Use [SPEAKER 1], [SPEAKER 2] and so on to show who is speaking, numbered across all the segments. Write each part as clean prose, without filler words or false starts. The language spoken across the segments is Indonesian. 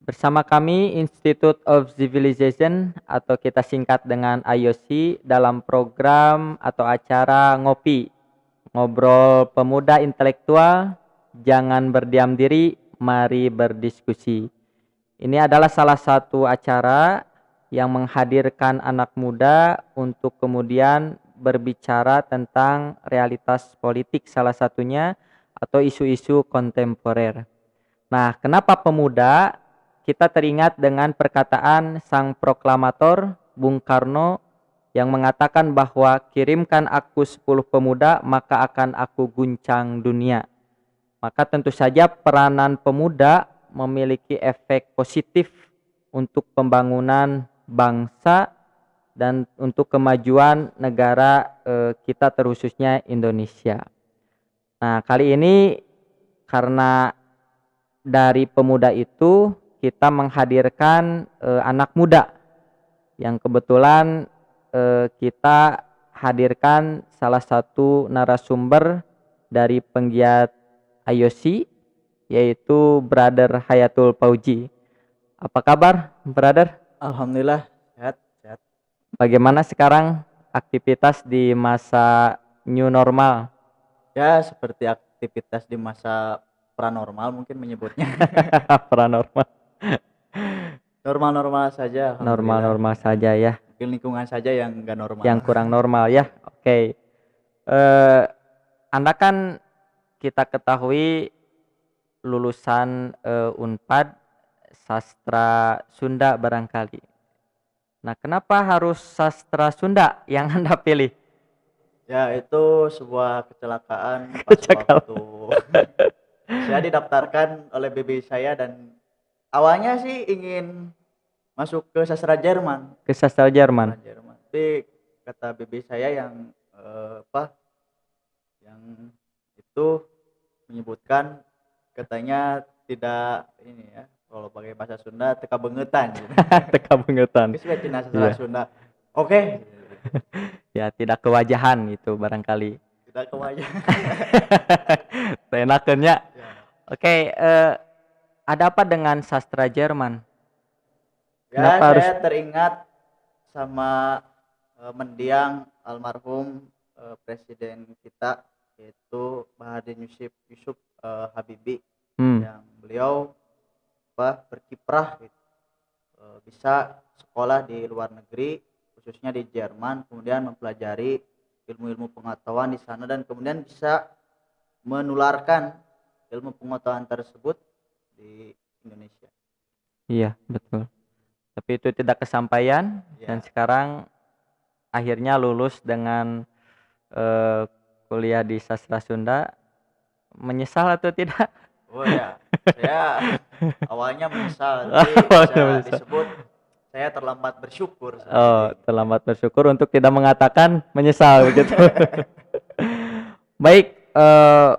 [SPEAKER 1] Bersama kami Institute of Civilization atau kita singkat dengan IOC dalam program atau acara ngopi, ngobrol pemuda intelektual, jangan berdiam diri, mari berdiskusi. Ini adalah salah satu acara yang menghadirkan anak muda untuk kemudian berbicara tentang realitas politik salah satunya atau isu-isu kontemporer. Nah, kenapa pemuda? Kita teringat dengan perkataan sang proklamator Bung Karno yang mengatakan bahwa kirimkan aku 10 pemuda maka akan aku guncang dunia. Maka tentu saja peranan pemuda memiliki efek positif untuk pembangunan bangsa dan untuk kemajuan negara kita terkhususnya Indonesia. Nah, kali ini karena dari pemuda itu kita menghadirkan anak muda yang kebetulan kita hadirkan salah satu narasumber dari penggiat IOC yaitu Brother Hayatul Pauji. Apa kabar, Brother?
[SPEAKER 2] Alhamdulillah sehat, sehat.
[SPEAKER 1] Bagaimana sekarang aktivitas di masa new normal?
[SPEAKER 2] Ya seperti aktivitas di masa pranormal mungkin menyebutnya.
[SPEAKER 1] Paranormal.
[SPEAKER 2] Normal-normal saja, alhamdulillah.
[SPEAKER 1] Normal-normal saja ya.
[SPEAKER 2] Mungkin lingkungan saja yang enggak normal.
[SPEAKER 1] Yang kurang normal ya. Oke. Eh, Anda kan kita ketahui lulusan Unpad sastra Sunda barangkali. Nah, kenapa harus sastra Sunda yang Anda pilih?
[SPEAKER 2] Ya itu sebuah kecelakaan pas waktu saya didaftarkan oleh BB saya dan awalnya sih ingin masuk ke sastra Jerman.
[SPEAKER 1] Ke sastra Jerman.
[SPEAKER 2] Sastra Jerman. Tapi kata BB saya yang yang itu menyebutkan katanya tidak ini ya, kalau pakai bahasa Sunda teka bengetan gitu.
[SPEAKER 1] Teka bengetan.
[SPEAKER 2] Geus we cenah sastra
[SPEAKER 1] Iya.
[SPEAKER 2] Sunda. Oke.
[SPEAKER 1] Ya, tidak kewajahan itu barangkali.
[SPEAKER 2] Kita ke wajah.
[SPEAKER 1] Teenakeunnya.
[SPEAKER 2] Ya.
[SPEAKER 1] Oke, ada apa dengan sastra Jerman?
[SPEAKER 2] Ya,
[SPEAKER 1] Kenapa
[SPEAKER 2] saya
[SPEAKER 1] harus
[SPEAKER 2] teringat sama mendiang almarhum presiden kita yaitu Baharudin Yusuf Habibie yang beliau berkiprah gitu. Bisa sekolah di luar negeri khususnya di Jerman, kemudian mempelajari ilmu-ilmu pengetahuan di sana dan kemudian bisa menularkan ilmu pengetahuan tersebut di Indonesia.
[SPEAKER 1] Iya, betul. Tapi itu tidak kesampaian dan
[SPEAKER 2] Ya.
[SPEAKER 1] sekarang akhirnya lulus dengan kuliah di sastra Sunda. Menyesal atau tidak?
[SPEAKER 2] Oh ya, saya awalnya menyesal, tapi bisa disebut saya terlambat bersyukur saat
[SPEAKER 1] Oh,
[SPEAKER 2] ini.
[SPEAKER 1] terlambat bersyukur untuk tidak mengatakan menyesal begitu. Baik,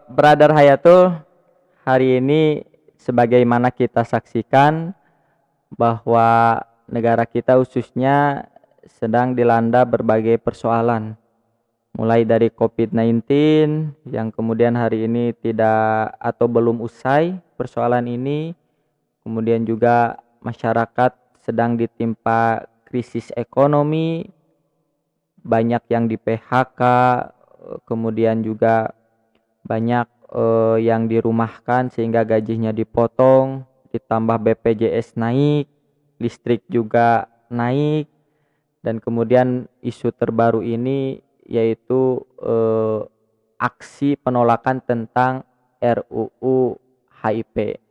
[SPEAKER 1] Brother Hayatul, hari ini sebagaimana kita saksikan bahwa negara kita khususnya sedang dilanda berbagai persoalan. Mulai dari COVID-19 yang kemudian hari ini tidak atau belum usai persoalan ini. Kemudian juga masyarakat sedang ditimpa krisis ekonomi, banyak yang di PHK, kemudian juga banyak yang dirumahkan sehingga gajinya dipotong, ditambah BPJS naik, listrik juga naik, dan kemudian isu terbaru ini yaitu aksi penolakan tentang RUU HIP.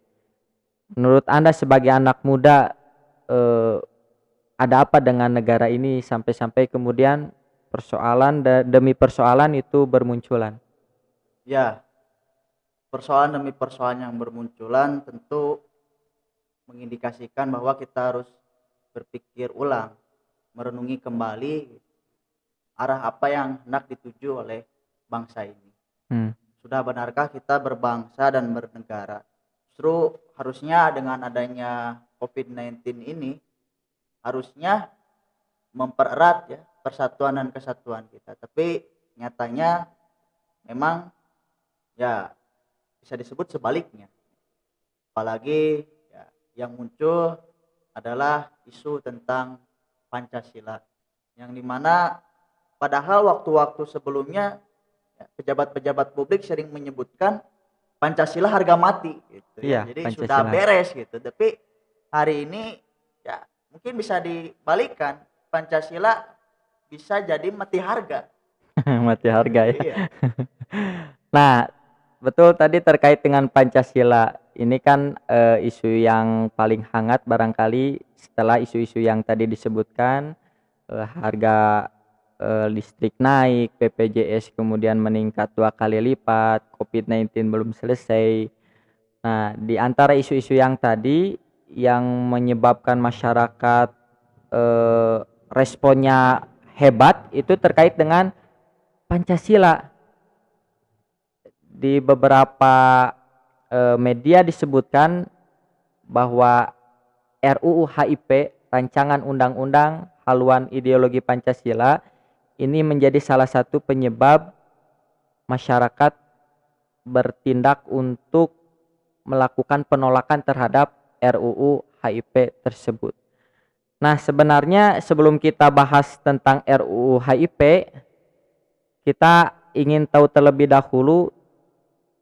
[SPEAKER 1] Menurut Anda sebagai anak muda, ada apa dengan negara ini sampai-sampai kemudian persoalan demi persoalan itu bermunculan?
[SPEAKER 2] Ya, persoalan demi persoalan yang bermunculan tentu mengindikasikan bahwa kita harus berpikir ulang, merenungi kembali arah apa yang hendak dituju oleh bangsa ini. Sudah benarkah kita berbangsa dan bernegara? Justru harusnya dengan adanya COVID-19 ini harusnya mempererat ya persatuan dan kesatuan kita. Tapi nyatanya memang ya bisa disebut sebaliknya. Apalagi ya, yang muncul adalah isu tentang Pancasila, yang dimana padahal waktu-waktu sebelumnya ya, pejabat-pejabat publik sering menyebutkan Pancasila harga mati gitu ya,
[SPEAKER 1] Iya,
[SPEAKER 2] jadi sudah
[SPEAKER 1] Pancasila.
[SPEAKER 2] beres gitu. Tapi hari ini ya mungkin bisa dibalikkan, Pancasila bisa jadi mati harga.
[SPEAKER 1] Mati harga ya.
[SPEAKER 2] Iya.
[SPEAKER 1] Nah, betul tadi terkait dengan Pancasila. Ini kan isu yang paling hangat barangkali setelah isu-isu yang tadi disebutkan, harga listrik naik, BPJS kemudian meningkat 2 kali lipat, COVID-19 belum selesai. Nah, di antara isu-isu yang tadi yang menyebabkan masyarakat responnya hebat itu terkait dengan Pancasila. Di beberapa media disebutkan bahwa RUU HIP, rancangan undang-undang haluan ideologi Pancasila, ini menjadi salah satu penyebab masyarakat bertindak untuk melakukan penolakan terhadap RUU HIP tersebut. Nah, sebenarnya sebelum kita bahas tentang RUU HIP, kita ingin tahu terlebih dahulu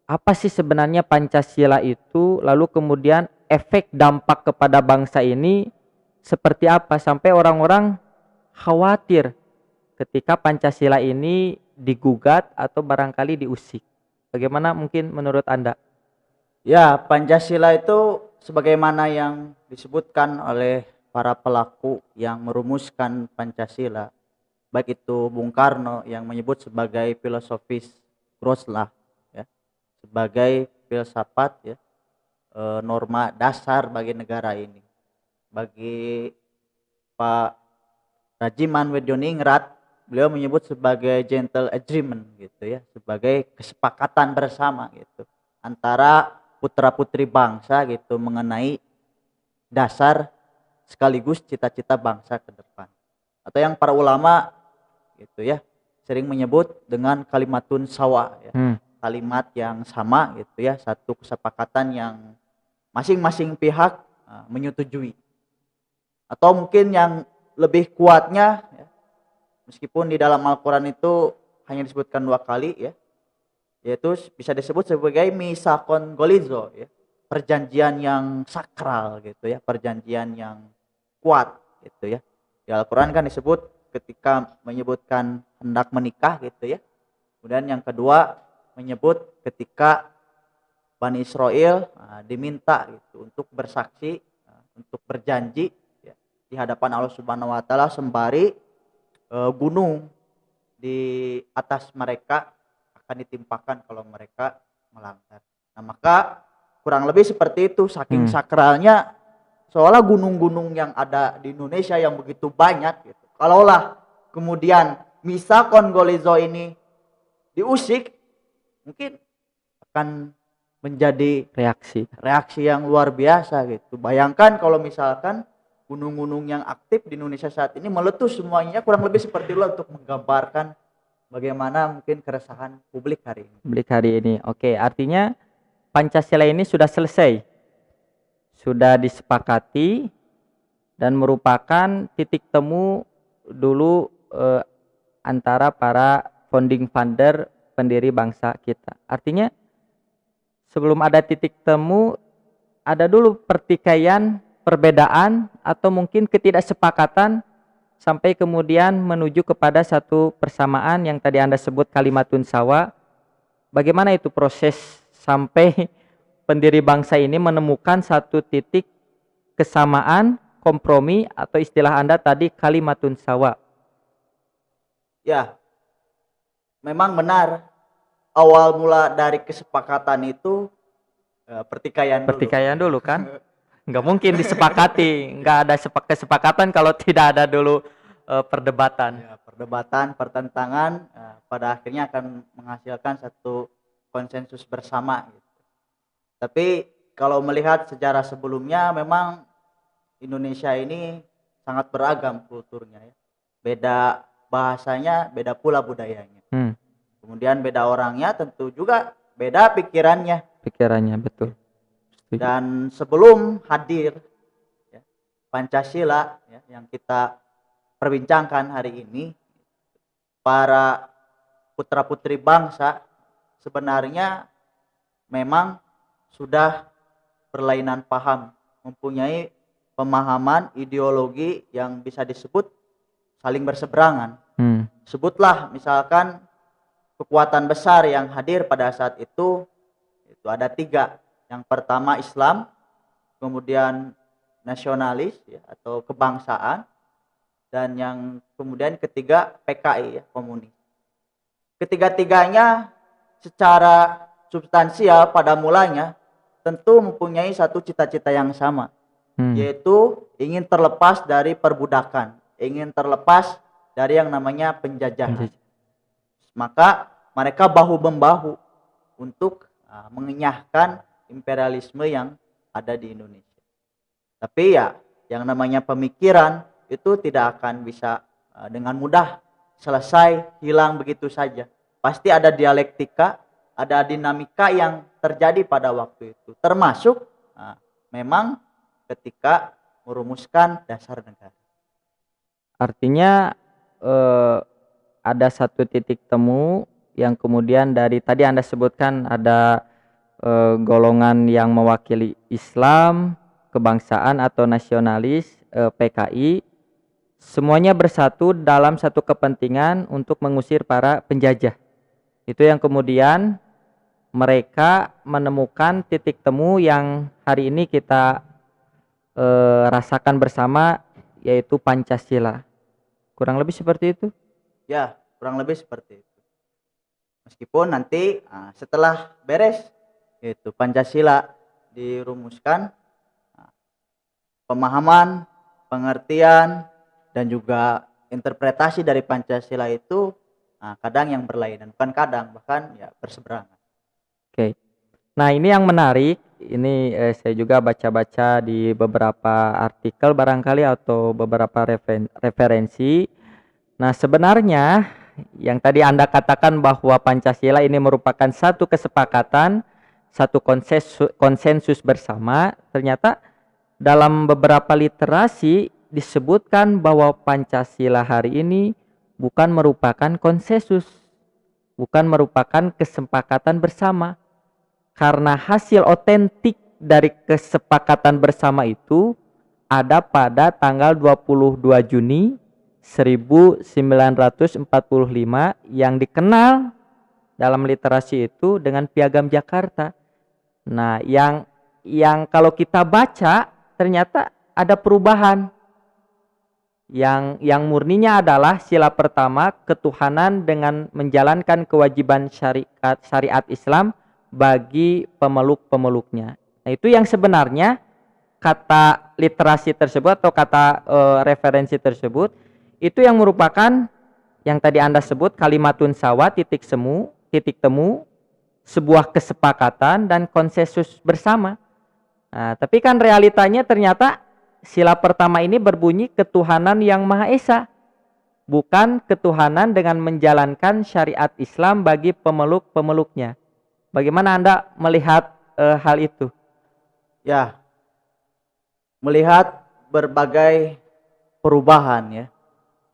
[SPEAKER 1] apa sih sebenarnya Pancasila itu, lalu kemudian efek dampak kepada bangsa ini seperti apa sampai orang-orang khawatir ketika Pancasila ini digugat atau barangkali diusik. Bagaimana mungkin menurut Anda?
[SPEAKER 2] Ya, Pancasila itu sebagaimana yang disebutkan oleh para pelaku yang merumuskan Pancasila, baik itu Bung Karno yang menyebut sebagai filosofis Groslah ya, sebagai filsafat ya, norma dasar bagi negara ini. Bagi Pak Rajiman Wedoningrat, beliau menyebut sebagai gentle agreement gitu ya, sebagai kesepakatan bersama gitu antara putra-putri bangsa gitu mengenai dasar sekaligus cita-cita bangsa ke depan. Atau yang para ulama gitu ya sering menyebut dengan kalimatun sawa ya. Kalimat yang sama gitu ya, satu kesepakatan yang masing-masing pihak menyetujui. Atau mungkin yang lebih kuatnya ya, meskipun di dalam Al-Qur'an itu hanya disebutkan 2 kali ya, yaitu bisa disebut sebagai misakon golizo ya, perjanjian yang sakral gitu ya, perjanjian yang kuat gitu ya. Di Al-Qur'an kan disebut ketika menyebutkan hendak menikah gitu ya. Kemudian yang kedua menyebut ketika Bani Israel diminta gitu untuk bersaksi, untuk berjanji ya, di hadapan Allah Subhanahu wa taala sembari gunung di atas mereka akan ditimpakan kalau mereka melanggar. Nah, maka kurang lebih seperti itu, saking sakralnya seolah gunung-gunung yang ada di Indonesia yang begitu banyak gitu. Kalaulah kemudian misakon golizo ini diusik, mungkin akan menjadi reaksi yang luar biasa gitu. Bayangkan kalau misalkan gunung-gunung yang aktif di Indonesia saat ini meletus semuanya, kurang lebih seperti itu untuk menggambarkan bagaimana mungkin keresahan publik hari ini.
[SPEAKER 1] Oke, artinya Pancasila ini sudah selesai, sudah disepakati dan merupakan titik temu dulu antara para founding father pendiri bangsa kita. Artinya sebelum ada titik temu, ada dulu pertikaian, perbedaan, atau mungkin ketidaksepakatan sampai kemudian menuju kepada satu persamaan yang tadi Anda sebut kalimatun sawa. Bagaimana itu proses sampai pendiri bangsa ini menemukan satu titik kesamaan, kompromi, atau istilah Anda tadi kalimatun sawa?
[SPEAKER 2] Ya, memang benar. Awal mula dari kesepakatan itu pertikaian
[SPEAKER 1] dulu kan? Nggak mungkin disepakati, nggak ada kesepakatan kalau tidak ada dulu perdebatan.
[SPEAKER 2] Ya, perdebatan, pertentangan pada akhirnya akan menghasilkan satu konsensus bersama gitu. Tapi kalau melihat sejarah sebelumnya memang Indonesia ini sangat beragam kulturnya ya. Beda bahasanya, beda pula budayanya. Kemudian beda orangnya, tentu juga beda pikirannya.
[SPEAKER 1] Betul.
[SPEAKER 2] Dan sebelum hadir ya, Pancasila ya, yang kita perbincangkan hari ini, para putra-putri bangsa sebenarnya memang sudah berlainan paham, mempunyai pemahaman ideologi yang bisa disebut saling berseberangan. Sebutlah misalkan kekuatan besar yang hadir pada saat itu ada 3. Yang pertama Islam, kemudian nasionalis ya, atau kebangsaan, dan yang kemudian ketiga PKI ya, komunis. Ketiga-tiganya secara substansial pada mulanya tentu mempunyai satu cita-cita yang sama, yaitu ingin terlepas dari perbudakan, ingin terlepas dari yang namanya penjajahan. Maka mereka bahu-membahu untuk mengenyahkan imperialisme yang ada di Indonesia. Tapi ya yang namanya pemikiran itu tidak akan bisa dengan mudah selesai, hilang begitu saja. Pasti ada dialektika, ada dinamika yang terjadi pada waktu itu. Termasuk memang ketika merumuskan dasar negara.
[SPEAKER 1] Artinya ada satu titik temu yang kemudian dari tadi Anda sebutkan ada golongan yang mewakili Islam, kebangsaan atau nasionalis, PKI, semuanya bersatu dalam satu kepentingan untuk mengusir para penjajah. Itu yang kemudian mereka menemukan titik temu yang hari ini kita rasakan bersama, yaitu Pancasila. Kurang lebih seperti itu?
[SPEAKER 2] Ya, kurang lebih seperti itu. Meskipun nanti setelah beres itu Pancasila dirumuskan, pemahaman, pengertian, dan juga interpretasi dari Pancasila itu kadang yang berlainan, bukan kadang, bahkan ya berseberangan.
[SPEAKER 1] Oke. Nah, ini yang menarik. Ini saya juga baca-baca di beberapa artikel barangkali atau beberapa referensi. Nah, sebenarnya yang tadi Anda katakan bahwa Pancasila ini merupakan satu kesepakatan, satu konsensus bersama, ternyata dalam beberapa literasi disebutkan bahwa Pancasila hari ini bukan merupakan konsensus, bukan merupakan kesepakatan bersama, karena hasil otentik dari kesepakatan bersama itu ada pada tanggal 22 Juni 1945 yang dikenal dalam literasi itu dengan Piagam Jakarta. Nah, yang kalau kita baca ternyata ada perubahan. Yang murninya adalah sila pertama, ketuhanan dengan menjalankan kewajiban syariat Islam bagi pemeluk-pemeluknya. Nah, itu yang sebenarnya kata literasi tersebut atau kata referensi tersebut itu yang merupakan yang tadi Anda sebut kalimatun sawa, titik temu, sebuah kesepakatan dan konsensus bersama. Nah, tapi kan realitanya ternyata sila pertama ini berbunyi ketuhanan yang Maha Esa, bukan ketuhanan dengan menjalankan syariat Islam bagi pemeluk-pemeluknya. Bagaimana Anda melihat hal itu?
[SPEAKER 2] Ya, melihat berbagai perubahan ya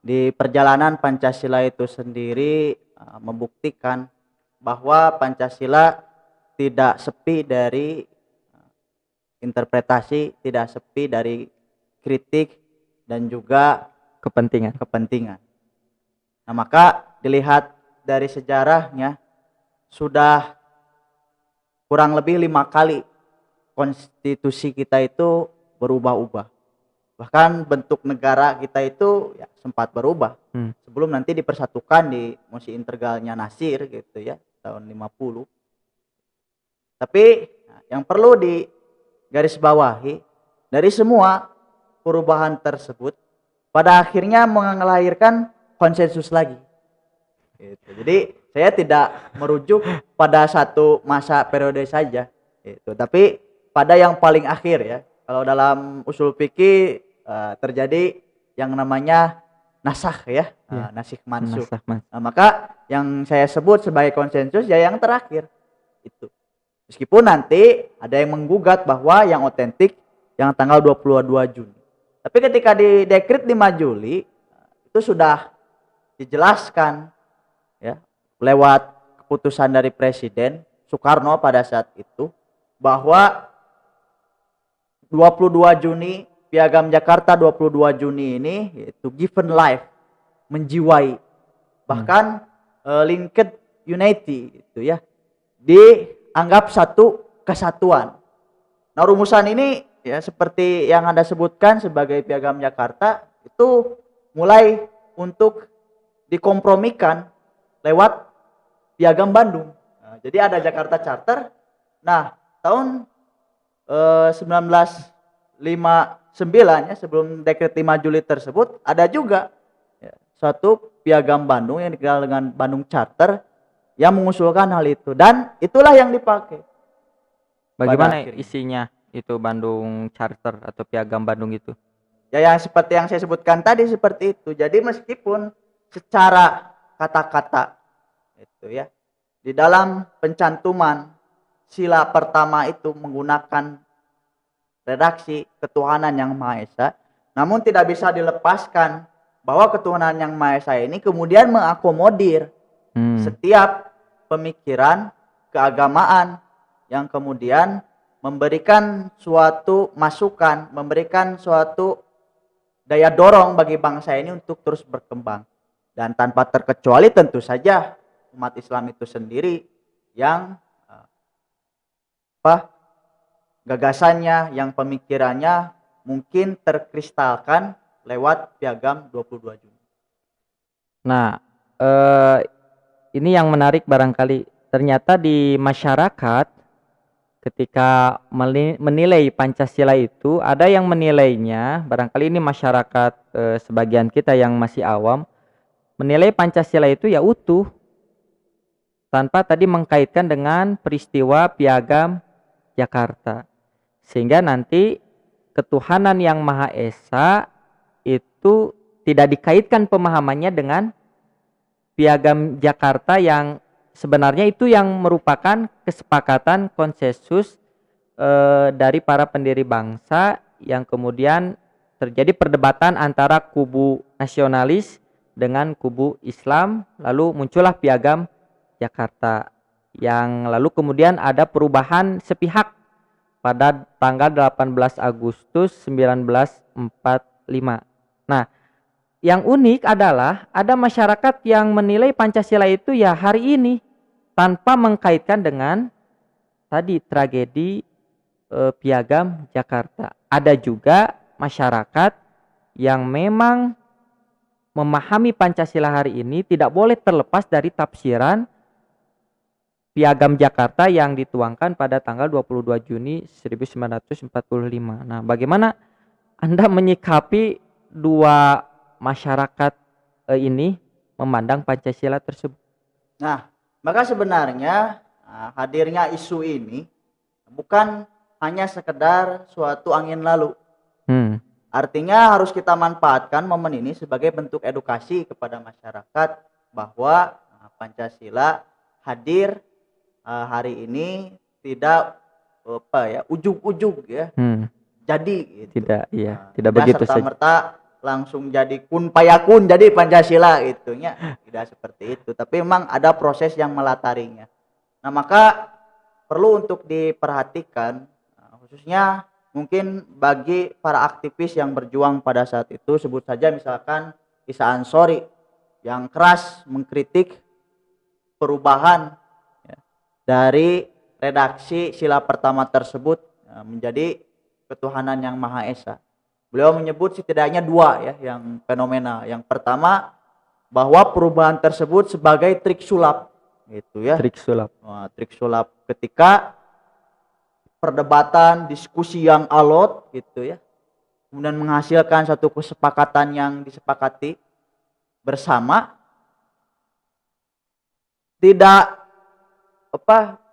[SPEAKER 2] di perjalanan Pancasila itu sendiri membuktikan bahwa Pancasila tidak sepi dari interpretasi, tidak sepi dari kritik dan juga kepentingan. Nah, maka dilihat dari sejarahnya sudah kurang lebih 5 kali konstitusi kita itu berubah-ubah. Bahkan bentuk negara kita itu ya sempat berubah. Sebelum nanti dipersatukan di Mosi Integralnya Nasir gitu ya, tahun 50. Tapi yang perlu digaris bawahi dari semua perubahan tersebut pada akhirnya melahirkan konsensus lagi. Gitu. Jadi saya tidak merujuk pada satu masa periode saja, gitu. Tapi pada yang paling akhir ya. Kalau dalam usul fikih terjadi yang namanya nasakh ya, nasikh mansukh. Nah, maka yang saya sebut sebagai konsensus ya yang terakhir itu. Meskipun nanti ada yang menggugat bahwa yang otentik yang tanggal 22 Juni. Tapi ketika di dekret 5 Juli itu sudah dijelaskan ya lewat keputusan dari Presiden Soekarno pada saat itu bahwa 22 Juni Piagam Jakarta 22 Juni ini yaitu given life, menjiwai, bahkan linked unity itu ya, dianggap satu kesatuan. Nah, rumusan ini ya seperti yang Anda sebutkan sebagai Piagam Jakarta itu mulai untuk dikompromikan lewat Piagam Bandung. Nah, jadi ada Jakarta Charter. Nah, tahun 1959 ya, sebelum dekret 5 Juli tersebut ada juga ya, suatu Piagam Bandung yang dikenal dengan Bandung Charter yang mengusulkan hal itu, dan itulah yang dipakai.
[SPEAKER 1] Bagaimana isinya itu Bandung Charter atau Piagam Bandung itu?
[SPEAKER 2] Ya yang seperti yang saya sebutkan tadi seperti itu. Jadi meskipun secara kata-kata itu ya di dalam pencantuman sila pertama itu menggunakan redaksi ketuhanan yang Maha Esa, namun tidak bisa dilepaskan bahwa ketuhanan yang Maha Esa ini kemudian mengakomodir setiap pemikiran keagamaan yang kemudian memberikan suatu masukan, memberikan suatu daya dorong bagi bangsa ini untuk terus berkembang. Dan tanpa terkecuali tentu saja umat Islam itu sendiri yang gagasannya, yang pemikirannya mungkin terkristalkan lewat Piagam 22 Juni.
[SPEAKER 1] Nah, ini yang menarik barangkali. Ternyata di masyarakat ketika menilai Pancasila itu ada yang menilainya, barangkali ini masyarakat sebagian kita yang masih awam, menilai Pancasila itu ya utuh tanpa tadi mengkaitkan dengan peristiwa Piagam Jakarta. Sehingga nanti ketuhanan yang Maha Esa itu tidak dikaitkan pemahamannya dengan Piagam Jakarta yang sebenarnya itu yang merupakan kesepakatan konsensus dari para pendiri bangsa, yang kemudian terjadi perdebatan antara kubu nasionalis dengan kubu Islam, lalu muncullah Piagam Jakarta yang lalu kemudian ada perubahan sepihak pada tanggal 18 Agustus 1945. Nah, yang unik adalah ada masyarakat yang menilai Pancasila itu ya hari ini tanpa mengkaitkan dengan tadi tragedi Piagam Jakarta. Ada juga masyarakat yang memang memahami Pancasila hari ini tidak boleh terlepas dari tafsiran Piagam Jakarta yang dituangkan pada tanggal 22 Juni 1945. Nah, bagaimana Anda menyikapi dua masyarakat ini memandang Pancasila tersebut?
[SPEAKER 2] Nah, maka sebenarnya hadirnya isu ini bukan hanya sekedar suatu angin lalu. Artinya harus kita manfaatkan momen ini sebagai bentuk edukasi kepada masyarakat bahwa Pancasila hadir hari ini tidak ujug-ujug ya. Jadi gitu.
[SPEAKER 1] Tidak begitu saja.
[SPEAKER 2] Serta-merta langsung jadi kun payakun jadi Pancasila itunya, tidak seperti itu, tapi memang ada proses yang melatarinya. Nah, maka perlu untuk diperhatikan khususnya mungkin bagi para aktivis yang berjuang pada saat itu, sebut saja misalkan Isa Ansori yang keras mengkritik perubahan dari redaksi sila pertama tersebut menjadi ketuhanan yang Maha Esa. Beliau menyebut setidaknya dua ya yang fenomenal. Yang pertama bahwa perubahan tersebut sebagai trik sulap gitu ya.
[SPEAKER 1] Trik sulap.
[SPEAKER 2] Trik sulap ketika perdebatan, diskusi yang alot gitu ya. Kemudian menghasilkan satu kesepakatan yang disepakati bersama, tidak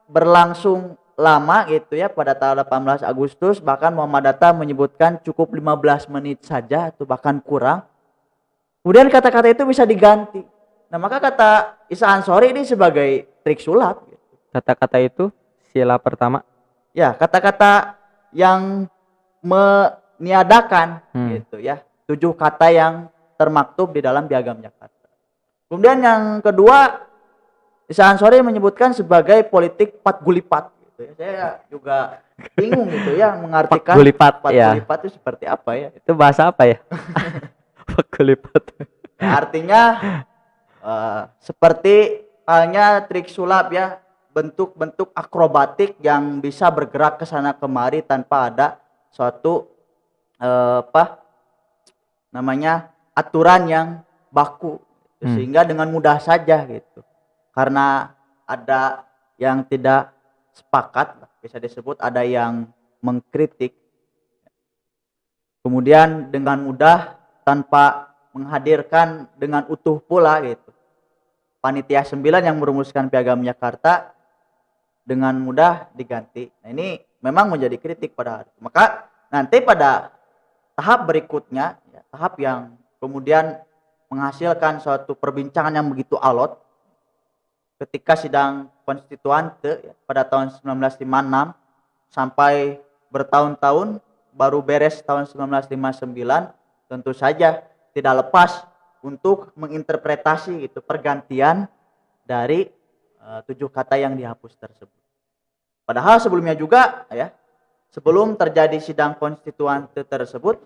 [SPEAKER 2] berlangsung lama gitu ya. Pada tanggal 18 Agustus bahkan Muhammad Hatta menyebutkan cukup 15 menit saja atau bahkan kurang. Kemudian kata-kata itu bisa diganti. Nah, maka kata Isa Ansori ini sebagai trik sulap gitu.
[SPEAKER 1] Kata-kata itu sila pertama?
[SPEAKER 2] Ya, kata-kata yang meniadakan gitu ya. 7 kata yang termaktub di dalam Piagam Jakarta. Kemudian yang kedua, Isa Ansori menyebutkan sebagai politik patgulipat gitu ya. Saya juga bingung gitu ya mengartikan
[SPEAKER 1] Patgulipat
[SPEAKER 2] itu seperti apa ya.
[SPEAKER 1] Itu bahasa apa ya? Patgulipat.
[SPEAKER 2] Ya, artinya seperti halnya trik sulap ya, bentuk-bentuk akrobatik yang bisa bergerak ke sana kemari tanpa ada suatu aturan yang baku, sehingga dengan mudah saja gitu. Karena ada yang tidak sepakat, bisa disebut ada yang mengkritik, kemudian dengan mudah tanpa menghadirkan dengan utuh pula gitu, panitia 9 yang merumuskan Piagam Jakarta dengan mudah diganti. Nah, ini memang menjadi kritik pada hari itu. Maka nanti pada tahap berikutnya ya, tahap yang kemudian menghasilkan suatu perbincangan yang begitu alot ketika sidang konstituante ya, pada tahun 1956 sampai bertahun-tahun baru beres tahun 1959, tentu saja tidak lepas untuk menginterpretasi itu pergantian dari 7 kata yang dihapus tersebut. Padahal sebelumnya juga ya, sebelum terjadi sidang konstituante tersebut,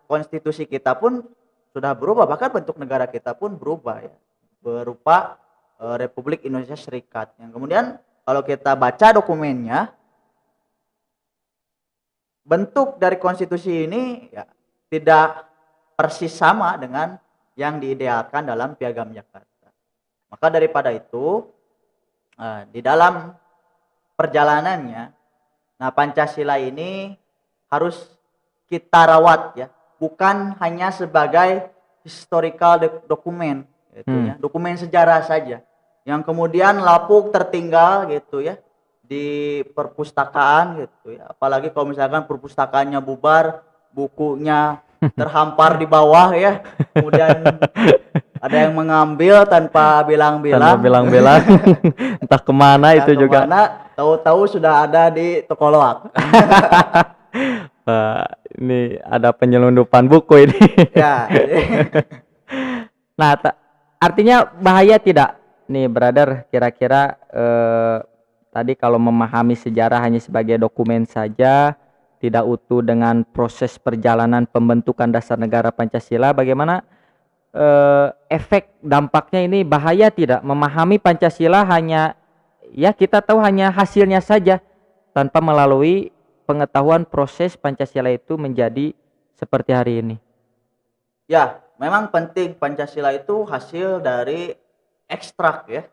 [SPEAKER 2] konstitusi kita pun sudah berubah, bahkan bentuk negara kita pun berubah ya, berupa Republik Indonesia Serikat. Yang kemudian kalau kita baca dokumennya, bentuk dari konstitusi ini ya tidak persis sama dengan yang diidealkan dalam Piagam Jakarta. Maka daripada itu, di dalam perjalanannya, nah Pancasila ini harus kita rawat ya, bukan hanya sebagai historical dokumen gitu ya, dokumen sejarah saja yang kemudian lapuk tertinggal gitu ya di perpustakaan gitu ya. Apalagi kalau misalkan perpustakaannya bubar, bukunya terhampar di bawah ya, kemudian ada yang mengambil tanpa bilang-bilang
[SPEAKER 1] entah kemana itu juga,
[SPEAKER 2] tahu-tahu sudah ada di toko loak.
[SPEAKER 1] Ini ada penyelundupan buku ini.
[SPEAKER 2] Ya.
[SPEAKER 1] Nah, artinya bahaya tidak nih brother, kira-kira tadi kalau memahami sejarah hanya sebagai dokumen saja, tidak utuh dengan proses perjalanan pembentukan dasar negara Pancasila, bagaimana efek dampaknya ini, bahaya tidak memahami Pancasila hanya ya kita tahu hanya hasilnya saja tanpa melalui pengetahuan proses Pancasila itu menjadi seperti hari ini?
[SPEAKER 2] Ya, memang penting. Pancasila itu hasil dari ekstrak ya,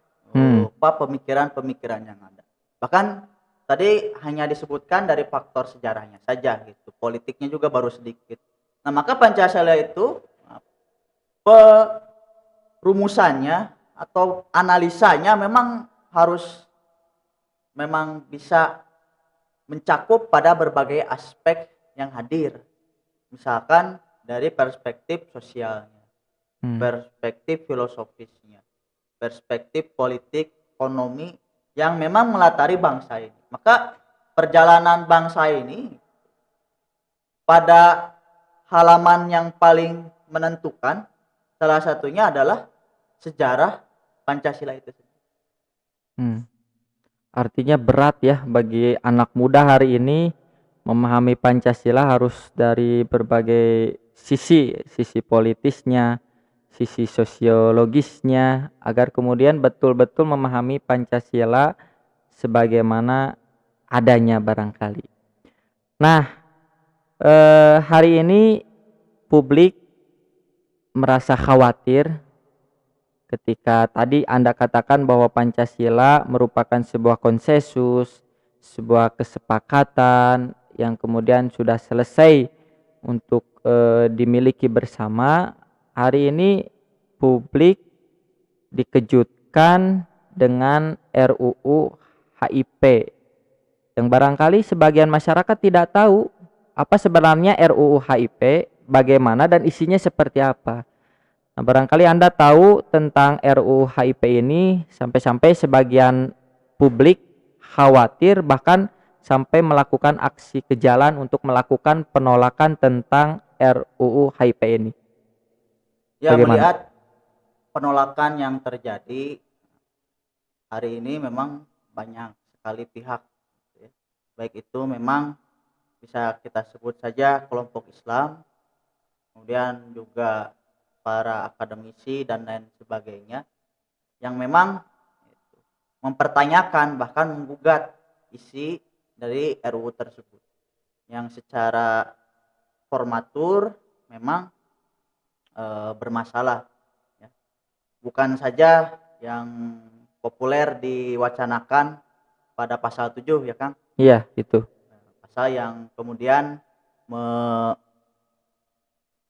[SPEAKER 2] pemikiran-pemikiran yang ada. Bahkan tadi hanya disebutkan dari faktor sejarahnya saja gitu, politiknya juga baru sedikit. Nah, maka Pancasila itu perumusannya atau analisanya memang harus bisa mencakup pada berbagai aspek yang hadir. Misalkan dari perspektif sosialnya, perspektif filosofisnya, perspektif politik, ekonomi yang memang melatari bangsa ini. Maka perjalanan bangsa ini pada halaman yang paling menentukan salah satunya adalah sejarah Pancasila itu sendiri.
[SPEAKER 1] Artinya berat ya bagi anak muda hari ini memahami Pancasila, harus dari berbagai sisi politisnya, sisi sosiologisnya, agar kemudian betul-betul memahami Pancasila sebagaimana adanya barangkali. Nah, hari ini publik merasa khawatir ketika tadi Anda katakan bahwa Pancasila merupakan sebuah konsensus, sebuah kesepakatan yang kemudian sudah selesai untuk dimiliki bersama. Hari ini publik dikejutkan dengan RUU HIP yang barangkali sebagian masyarakat tidak tahu apa sebenarnya RUU HIP, bagaimana dan isinya seperti apa. Nah, barangkali Anda tahu tentang RUU HIP ini, sampai-sampai sebagian publik khawatir bahkan sampai melakukan aksi ke jalan untuk melakukan penolakan tentang RUU HIP ini.
[SPEAKER 2] Ya,
[SPEAKER 1] Bagaimana?
[SPEAKER 2] melihat penolakan yang terjadi hari ini memang banyak sekali pihak, ya. Baik itu memang bisa kita sebut saja kelompok Islam, kemudian juga para akademisi dan lain sebagainya yang memang mempertanyakan bahkan menggugat isi dari RUU tersebut yang secara formatur memang bermasalah, ya. Bukan saja yang populer diwacanakan pada pasal 7, ya Kang.
[SPEAKER 1] Iya, itu.
[SPEAKER 2] Pasal yang kemudian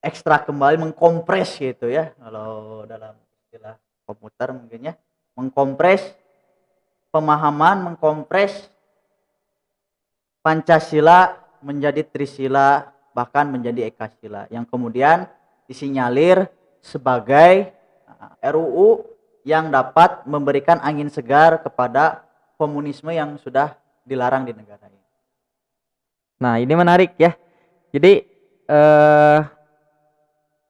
[SPEAKER 2] ekstrak kembali, mengkompres gitu ya, kalau dalam istilah komputer mungkin ya, mengkompres pemahaman, mengkompres Pancasila menjadi Trisila, bahkan menjadi Ekasila, yang kemudian disinyalir sebagai RUU yang dapat memberikan angin segar kepada komunisme yang sudah dilarang di negara ini.
[SPEAKER 1] Nah, ini menarik ya. Jadi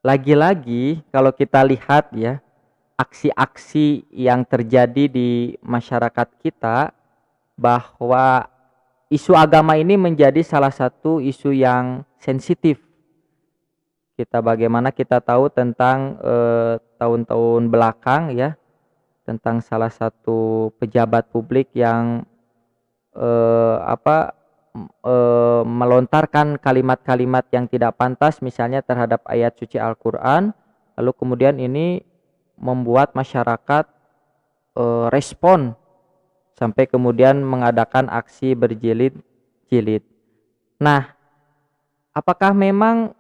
[SPEAKER 1] lagi-lagi kalau kita lihat ya, aksi-aksi yang terjadi di masyarakat kita, bahwa isu agama ini menjadi salah satu isu yang sensitif. Bagaimana kita tahu tentang tahun-tahun belakang ya, tentang salah satu pejabat publik yang melontarkan kalimat-kalimat yang tidak pantas misalnya terhadap ayat suci Al-Quran, lalu kemudian ini membuat masyarakat respon sampai kemudian mengadakan aksi berjilid-jilid. Nah, apakah memang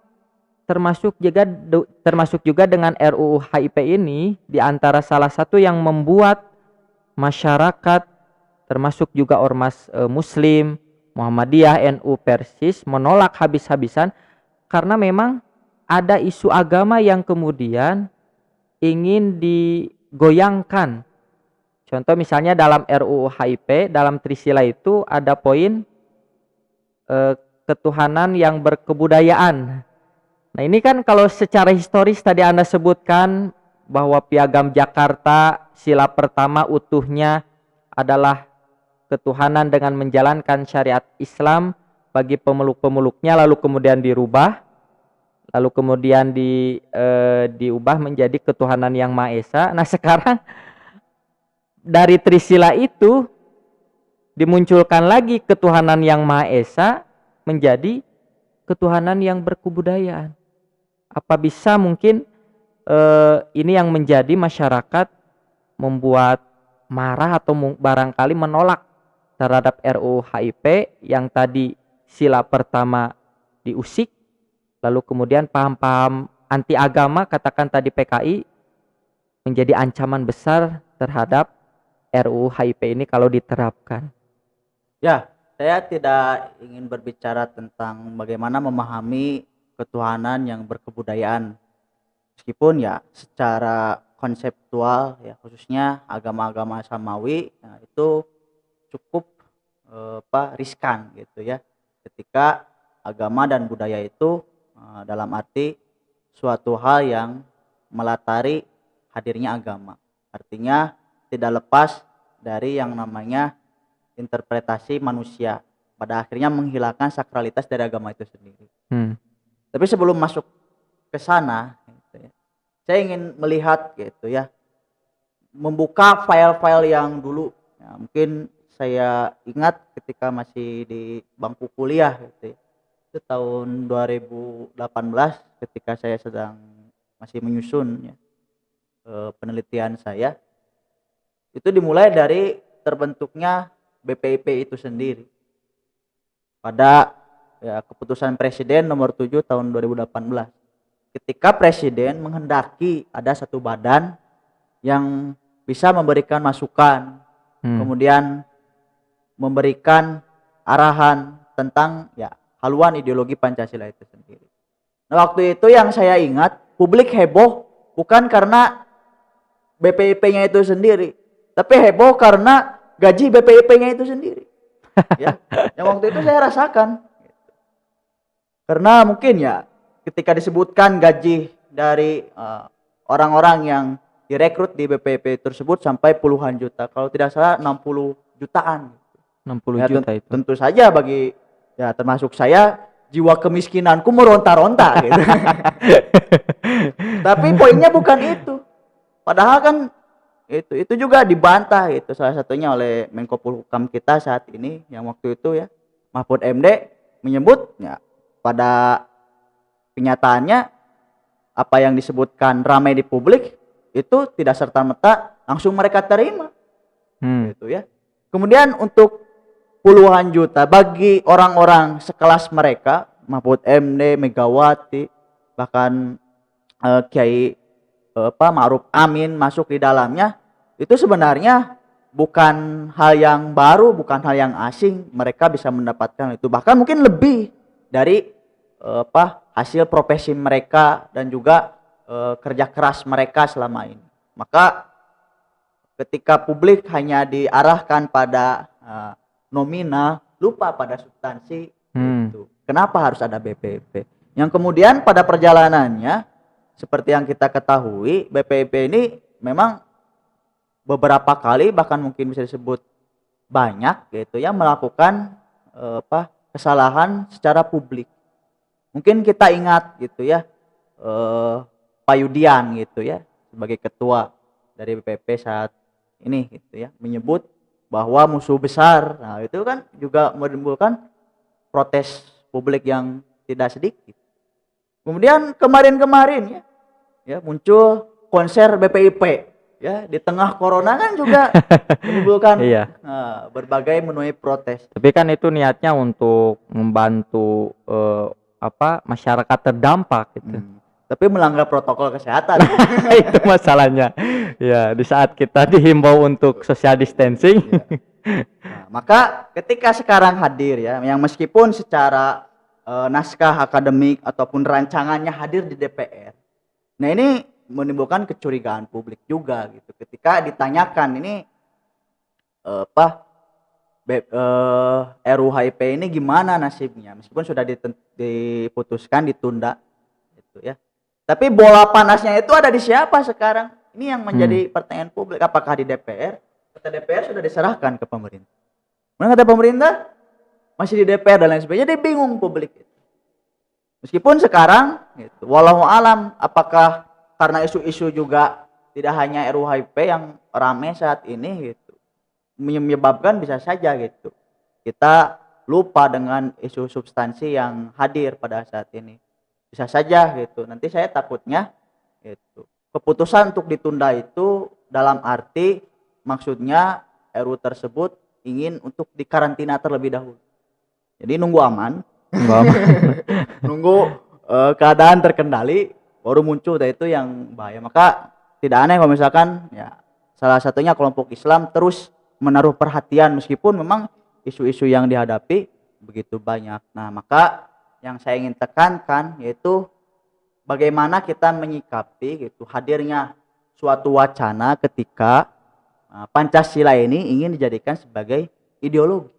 [SPEAKER 1] termasuk juga dengan RUU HIP ini di antara salah satu yang membuat masyarakat termasuk juga ormas Muslim, Muhammadiyah, NU, Persis menolak habis-habisan karena memang ada isu agama yang kemudian ingin digoyangkan. Contoh misalnya dalam RUU HIP, dalam Trisila itu ada poin ketuhanan yang berkebudayaan. Nah, ini kan kalau secara historis tadi Anda sebutkan bahwa Piagam Jakarta sila pertama utuhnya adalah ketuhanan dengan menjalankan syariat Islam bagi pemeluk-pemeluknya, lalu kemudian dirubah, lalu kemudian diubah menjadi ketuhanan yang Maha Esa. Nah, sekarang dari Trisila itu dimunculkan lagi ketuhanan yang Maha Esa menjadi ketuhanan yang berkebudayaan. Apa bisa mungkin ini yang menjadi masyarakat membuat marah atau barangkali menolak terhadap RUU HIP yang tadi sila pertama diusik, lalu kemudian paham-paham anti agama, katakan tadi PKI, menjadi ancaman besar terhadap RUU HIP ini kalau diterapkan.
[SPEAKER 2] Ya, saya tidak ingin berbicara tentang bagaimana memahami ketuhanan yang berkebudayaan, meskipun ya secara konseptual ya khususnya agama-agama samawi ya, itu cukup riskan gitu ya, ketika agama dan budaya itu dalam arti suatu hal yang melatari hadirnya agama, artinya tidak lepas dari yang namanya interpretasi manusia, pada akhirnya menghilangkan sakralitas dari agama itu sendiri. Tapi sebelum masuk ke sana, gitu ya, saya ingin melihat gitu ya, membuka file-file yang dulu. Ya, mungkin saya ingat ketika masih di bangku kuliah, gitu ya, itu tahun 2018 ketika saya sedang masih menyusun ya, penelitian saya, itu dimulai dari terbentuknya BPIP itu sendiri pada ya, keputusan Presiden nomor 7 tahun 2018, ketika Presiden menghendaki ada satu badan yang bisa memberikan masukan, kemudian memberikan arahan tentang ya haluan ideologi Pancasila itu sendiri. Nah, waktu itu yang saya ingat, publik heboh bukan karena BPIP-nya itu sendiri, tapi heboh karena gaji BPIP-nya itu sendiri. Ya, yang waktu itu saya rasakan. Karena mungkin ya ketika disebutkan gaji dari orang-orang yang direkrut di BPIP tersebut sampai puluhan juta. Kalau tidak salah 60 jutaan.
[SPEAKER 1] 60
[SPEAKER 2] Ya,
[SPEAKER 1] juta itu.
[SPEAKER 2] tentu saja bagi ya termasuk saya, jiwa kemiskinanku meronta-ronta gitu. Tapi poinnya bukan itu. Padahal kan itu juga dibantah itu salah satunya oleh Menko Polhukam kita saat ini yang waktu itu ya, Mahfud MD menyebut ya pada kenyataannya apa yang disebutkan ramai di publik itu tidak serta-merta langsung mereka terima. Gitu ya. Kemudian untuk puluhan juta bagi orang-orang sekelas mereka, Mahfud MD, Megawati, bahkan Kiai Ma'ruf Amin masuk di dalamnya, itu sebenarnya bukan hal yang baru, bukan hal yang asing. Mereka bisa mendapatkan itu, bahkan mungkin lebih dari hasil profesi mereka dan juga kerja keras mereka selama ini. Maka ketika publik hanya diarahkan pada nominal, lupa pada substansi, itu kenapa harus ada BPIP yang kemudian pada perjalanannya seperti yang kita ketahui, BPIP ini memang beberapa kali, bahkan mungkin bisa disebut banyak gitu ya, melakukan kesalahan secara publik. Mungkin kita ingat gitu ya, Pak Yudian gitu ya sebagai ketua dari BPIP saat ini gitu ya, menyebut bahwa musuh besar. Nah, itu kan juga menimbulkan protes publik yang tidak sedikit. Kemudian kemarin-kemarin ya muncul konser BPIP ya di tengah corona kan juga menimbulkan berbagai menuai protes.
[SPEAKER 1] Tapi kan itu niatnya untuk membantu masyarakat terdampak gitu.
[SPEAKER 2] Tapi melanggar protokol kesehatan.
[SPEAKER 1] Itu masalahnya. Ya, di saat kita dihimbau untuk social distancing.
[SPEAKER 2] Nah, maka ketika sekarang hadir ya, yang meskipun secara naskah akademik ataupun rancangannya hadir di DPR. Nah, ini menimbulkan kecurigaan publik juga gitu. Ketika ditanyakan ini RUHIP ini gimana nasibnya, meskipun sudah diputuskan ditunda gitu ya. Tapi bola panasnya itu ada di siapa sekarang? Ini yang menjadi pertanyaan publik. Apakah di DPR? Kata DPR sudah diserahkan ke pemerintah. Mana kata pemerintah? Masih di DPR dan lain sebagainya. Jadi bingung publik. Meskipun sekarang, gitu, walau alam, apakah karena isu-isu juga tidak hanya RUHIP yang ramai saat ini, gitu, menyebabkan bisa saja gitu kita lupa dengan isu substansi yang hadir pada saat ini. Bisa saja gitu. Nanti saya takutnya gitu, keputusan untuk ditunda itu dalam arti maksudnya RU tersebut ingin untuk dikarantina terlebih dahulu. Jadi nunggu aman, nunggu keadaan terkendali baru muncul, itu yang bahaya. Maka tidak aneh kalau misalkan ya salah satunya kelompok Islam terus menaruh perhatian meskipun memang isu-isu yang dihadapi begitu banyak. Nah, maka yang saya ingin tekankan yaitu bagaimana kita menyikapi gitu hadirnya suatu wacana ketika Pancasila ini ingin dijadikan sebagai ideologi.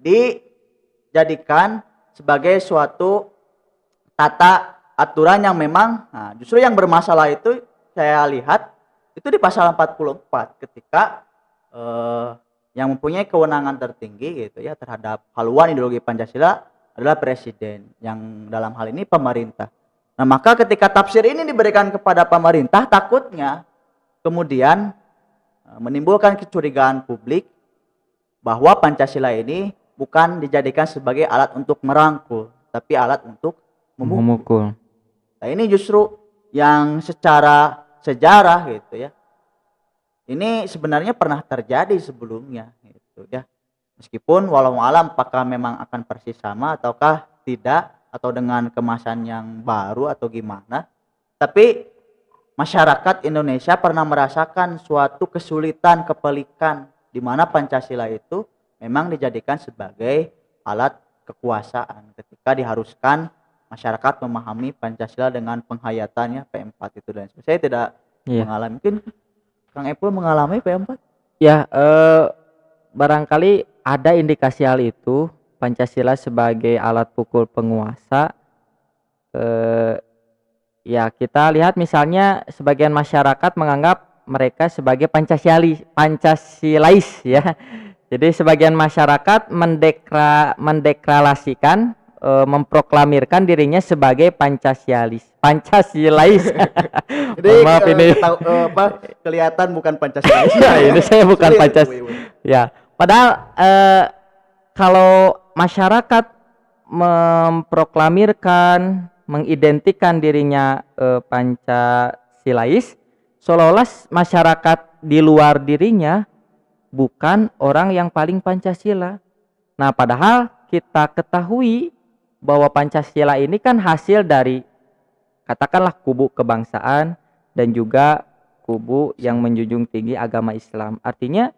[SPEAKER 2] Dijadikan sebagai suatu tata aturan yang memang justru yang bermasalah itu saya lihat itu di pasal 44 ketika yang mempunyai kewenangan tertinggi gitu ya terhadap haluan ideologi Pancasila adalah presiden, yang dalam hal ini pemerintah. Nah, maka ketika tafsir ini diberikan kepada pemerintah, takutnya kemudian menimbulkan kecurigaan publik bahwa Pancasila ini bukan dijadikan sebagai alat untuk merangkul, tapi alat untuk memukul. Nah, ini justru yang secara sejarah gitu ya. Ini sebenarnya pernah terjadi sebelumnya gitu ya. Meskipun walau alam apakah memang akan persis sama ataukah tidak, atau dengan kemasan yang baru atau gimana, tapi masyarakat Indonesia pernah merasakan suatu kesulitan, kepelikan di mana Pancasila itu memang dijadikan sebagai alat kekuasaan ketika diharuskan masyarakat memahami Pancasila dengan penghayatannya P4 itu dan saya tidak mengalami. Mungkin Kang Epul mengalami P4?
[SPEAKER 1] Ya, barangkali ada indikasi hal itu, Pancasila sebagai alat pukul penguasa. eh, Ya, kita lihat misalnya sebagian masyarakat menganggap mereka sebagai Pancasilais ya. Jadi sebagian masyarakat mendeklarasikan, memproklamirkan dirinya sebagai Pancasilais.
[SPEAKER 2] Jadi
[SPEAKER 1] Mohon maaf ini.
[SPEAKER 2] kelihatan bukan Pancasila.
[SPEAKER 1] Ya, ini saya bukan
[SPEAKER 2] Sulit,
[SPEAKER 1] Ya, padahal kalau masyarakat memproklamirkan, mengidentikan dirinya Pancasilais, seolah-olah masyarakat di luar dirinya bukan orang yang paling Pancasila. Nah, padahal kita ketahui bahwa Pancasila ini kan hasil dari, katakanlah, kubu kebangsaan dan juga kubu yang menjunjung tinggi agama Islam. Artinya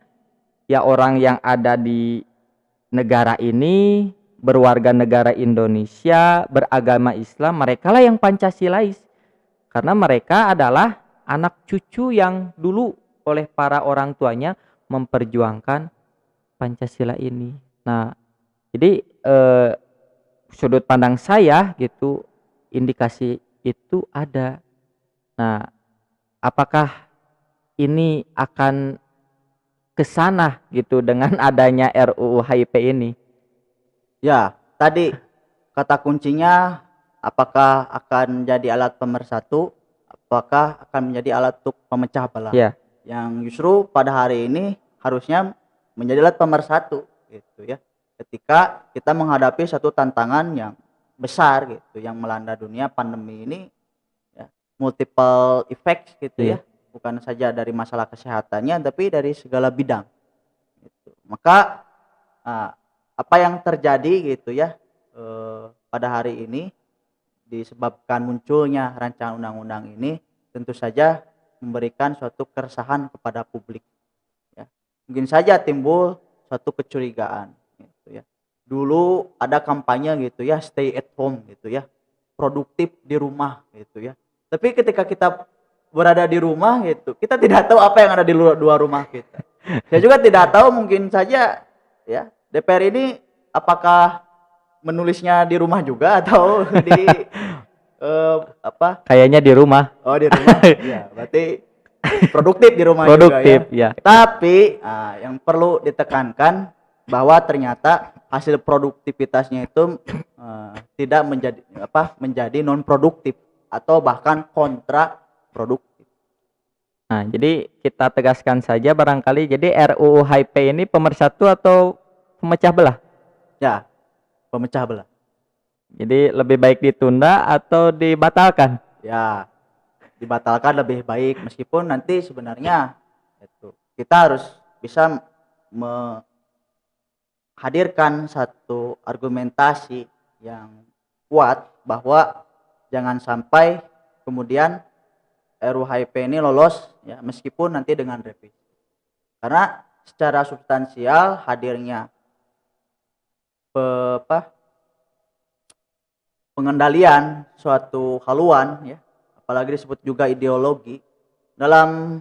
[SPEAKER 1] ya orang yang ada di negara ini, berwarga negara Indonesia, beragama Islam, mereka lah yang Pancasilais. Karena mereka adalah anak cucu yang dulu oleh para orang tuanya memperjuangkan Pancasila ini. Nah, jadi sudut pandang saya gitu, indikasi itu ada. Nah, apakah ini akan ke sana gitu dengan adanya RUU HIP ini?
[SPEAKER 2] Ya, tadi kata kuncinya apakah akan jadi alat pemersatu, apakah akan menjadi alat untuk pemecah belah.
[SPEAKER 1] Ya.
[SPEAKER 2] Yang justru pada hari ini harusnya menjadi alat pemersatu gitu ya. Ketika kita menghadapi satu tantangan yang besar gitu yang melanda dunia, pandemi ini ya, multiple effects gitu ya. Bukan saja dari masalah kesehatannya tapi dari segala bidang gitu. Maka apa yang terjadi gitu ya pada hari ini disebabkan munculnya rancangan undang-undang ini tentu saja memberikan suatu keresahan kepada publik ya. Mungkin saja timbul suatu kecurigaan gitu ya. Dulu ada kampanye gitu ya, stay at home gitu ya, produktif di rumah gitu ya. Tapi ketika kita berada di rumah gitu, kita tidak tahu apa yang ada di luar rumah kita. Saya juga tidak tahu, mungkin saja ya DPR ini apakah menulisnya di rumah juga atau di apa?
[SPEAKER 1] Kayaknya di rumah.
[SPEAKER 2] Oh, di rumah. Ya, berarti produktif di rumah
[SPEAKER 1] Produktif,
[SPEAKER 2] juga ya.
[SPEAKER 1] ya.
[SPEAKER 2] Tapi yang perlu ditekankan bahwa ternyata hasil produktivitasnya itu tidak menjadi non produktif atau bahkan kontraproduktif.
[SPEAKER 1] Nah, jadi kita tegaskan saja barangkali, jadi RUU HIP ini pemersatu atau pemecah belah?
[SPEAKER 2] Ya, pemecah belah.
[SPEAKER 1] Jadi lebih baik ditunda atau dibatalkan?
[SPEAKER 2] Ya, dibatalkan lebih baik, meskipun nanti sebenarnya itu kita harus bisa menghadirkan satu argumentasi yang kuat bahwa jangan sampai kemudian RUU HIP ini lolos ya, meskipun nanti dengan revisi. Karena secara substansial hadirnya pengendalian suatu haluan ya, apalagi disebut juga ideologi, dalam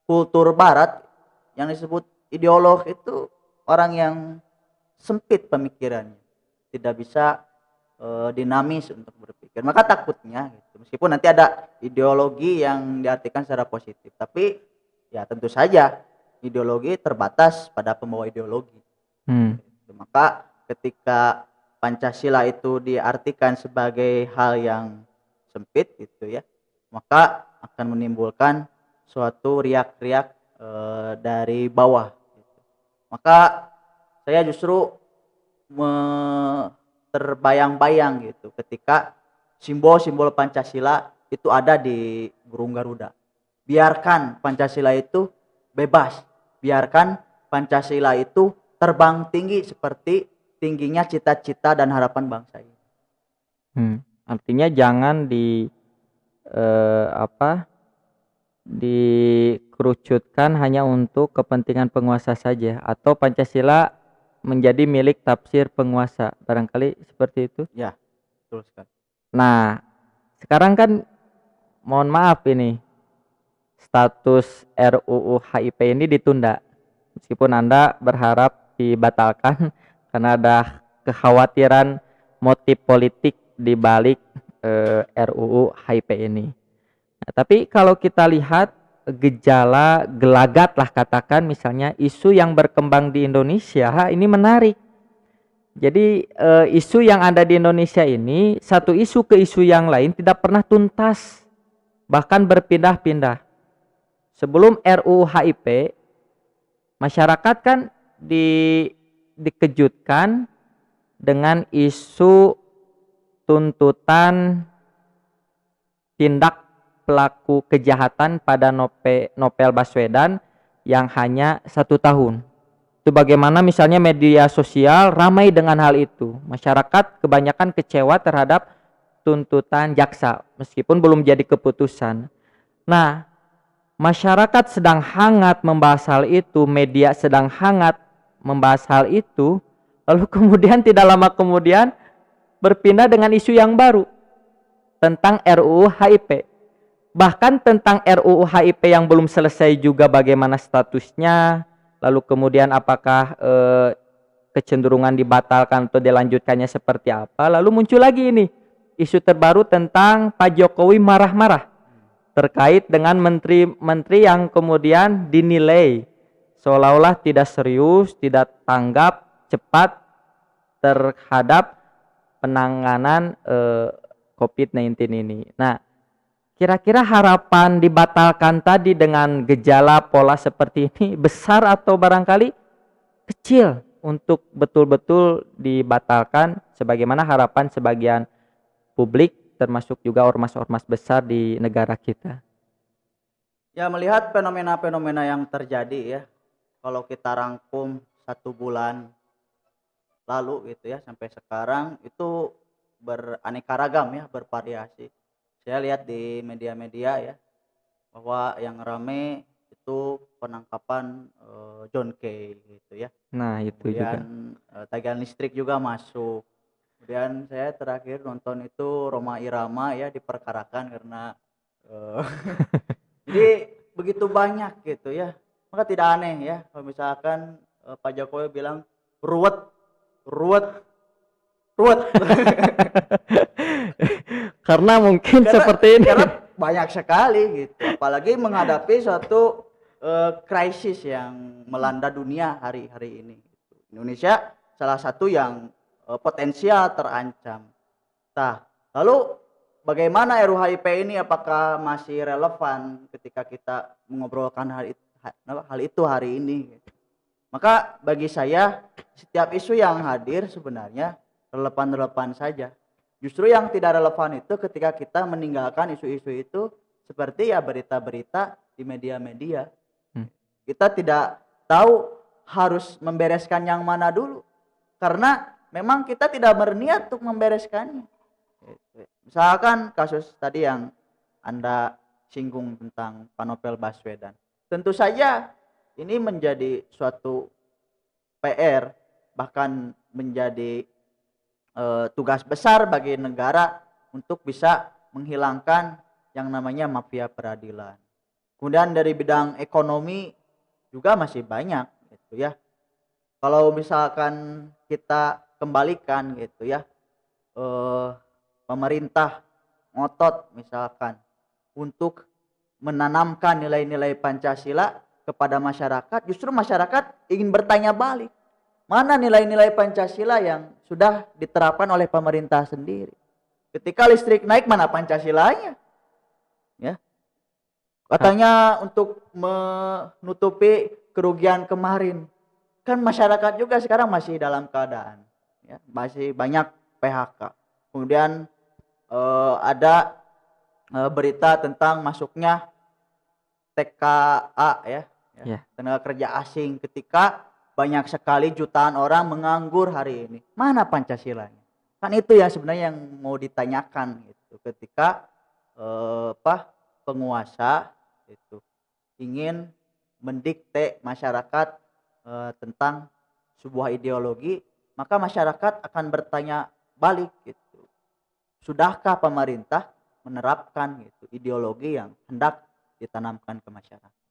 [SPEAKER 2] kultur barat yang disebut ideolog itu orang yang sempit pemikirannya, tidak bisa dinamis untuk berpikir. Maka takutnya gitu, meskipun nanti ada ideologi yang diartikan secara positif, tapi ya tentu saja ideologi terbatas pada pembawa ideologi. Maka ketika Pancasila itu diartikan sebagai hal yang sempit gitu ya, maka akan menimbulkan suatu riak-riak dari bawah gitu. Maka saya justru terbayang-bayang gitu ketika simbol-simbol Pancasila itu ada di burung Garuda. Biarkan Pancasila itu bebas, biarkan Pancasila itu terbang tinggi seperti tingginya cita-cita dan harapan bangsa ini.
[SPEAKER 1] Artinya jangan dikerucutkan hanya untuk kepentingan penguasa saja, atau Pancasila menjadi milik tafsir penguasa, barangkali seperti itu.
[SPEAKER 2] Ya, betul sekali.
[SPEAKER 1] Nah, sekarang kan mohon maaf ini, status RUU HIP ini ditunda. Meskipun Anda berharap dibatalkan karena ada kekhawatiran motif politik di balik RUU HIP ini. Nah, tapi kalau kita lihat gejala gelagat lah katakan misalnya isu yang berkembang di Indonesia ini menarik. Jadi isu yang ada di Indonesia ini satu isu ke isu yang lain tidak pernah tuntas, bahkan berpindah-pindah. Sebelum RUU HIP, masyarakat kan dikejutkan dengan isu tuntutan tindak pelaku kejahatan pada Novel Baswedan yang hanya 1 tahun. Itu bagaimana misalnya media sosial ramai dengan hal itu. Masyarakat kebanyakan kecewa terhadap tuntutan jaksa meskipun belum jadi keputusan. Nah, masyarakat sedang hangat membahas hal itu, media sedang hangat membahas hal itu, lalu kemudian tidak lama kemudian berpindah dengan isu yang baru tentang RUU HIP. Bahkan tentang RUU HIP yang belum selesai juga bagaimana statusnya, lalu kemudian apakah kecenderungan dibatalkan atau dilanjutkannya seperti apa. Lalu muncul lagi ini isu terbaru tentang Pak Jokowi marah-marah terkait dengan menteri-menteri yang kemudian dinilai seolah-olah tidak serius, tidak tanggap cepat terhadap penanganan COVID-19 ini. Nah, kira-kira harapan dibatalkan tadi dengan gejala pola seperti ini besar atau barangkali kecil untuk betul-betul dibatalkan sebagaimana harapan sebagian publik termasuk juga ormas-ormas besar di negara kita.
[SPEAKER 2] Ya, melihat fenomena-fenomena yang terjadi ya, kalau kita rangkum 1 bulan lalu gitu ya sampai sekarang itu beraneka ragam ya, bervariasi. Saya lihat di media-media ya bahwa yang rame itu penangkapan John K gitu ya.
[SPEAKER 1] Nah, itu juga.
[SPEAKER 2] Kemudian tagihan listrik juga masuk. Kemudian saya terakhir nonton itu Rhoma Irama ya diperkarakan karena jadi begitu banyak gitu ya. Maka tidak aneh ya kalau misalkan Pak Jokowi bilang ruwet, ruwet, ruwet.
[SPEAKER 1] Karena mungkin seperti ini.
[SPEAKER 2] Karena banyak sekali gitu. Apalagi menghadapi suatu krisis yang melanda dunia hari-hari ini. Indonesia salah satu yang potensial terancam. Nah, lalu bagaimana RUU HIP ini apakah masih relevan ketika kita mengobrolkan hal itu hari ini? Maka bagi saya setiap isu yang hadir sebenarnya relevan-relevan saja. Justru yang tidak relevan itu ketika kita meninggalkan isu-isu itu seperti ya berita-berita di media-media. Kita tidak tahu harus membereskan yang mana dulu. Karena memang kita tidak berniat untuk membereskannya. Misalkan kasus tadi yang Anda singgung tentang Pak Novel Baswedan. Tentu saja ini menjadi suatu PR, bahkan menjadi tugas besar bagi negara untuk bisa menghilangkan yang namanya mafia peradilan. Kemudian dari bidang ekonomi juga masih banyak gitu ya. Kalau misalkan kita kembalikan gitu ya, pemerintah ngotot misalkan untuk menanamkan nilai-nilai Pancasila kepada masyarakat, justru masyarakat ingin bertanya balik. Mana nilai-nilai Pancasila yang sudah diterapkan oleh pemerintah sendiri? Ketika listrik naik, mana Pancasilanya? Ya. Katanya untuk menutupi kerugian kemarin. Kan masyarakat juga sekarang masih dalam keadaan ya, masih banyak PHK. Kemudian ada berita tentang masuknya TKA ya, tenaga kerja asing ketika banyak sekali jutaan orang menganggur hari ini. Mana Pancasilanya? Kan itu yang sebenarnya yang mau ditanyakan gitu. Ketika penguasa itu ingin mendikte masyarakat tentang sebuah ideologi, maka masyarakat akan bertanya balik gitu. Sudahkah pemerintah menerapkan gitu ideologi yang hendak ditanamkan ke masyarakat.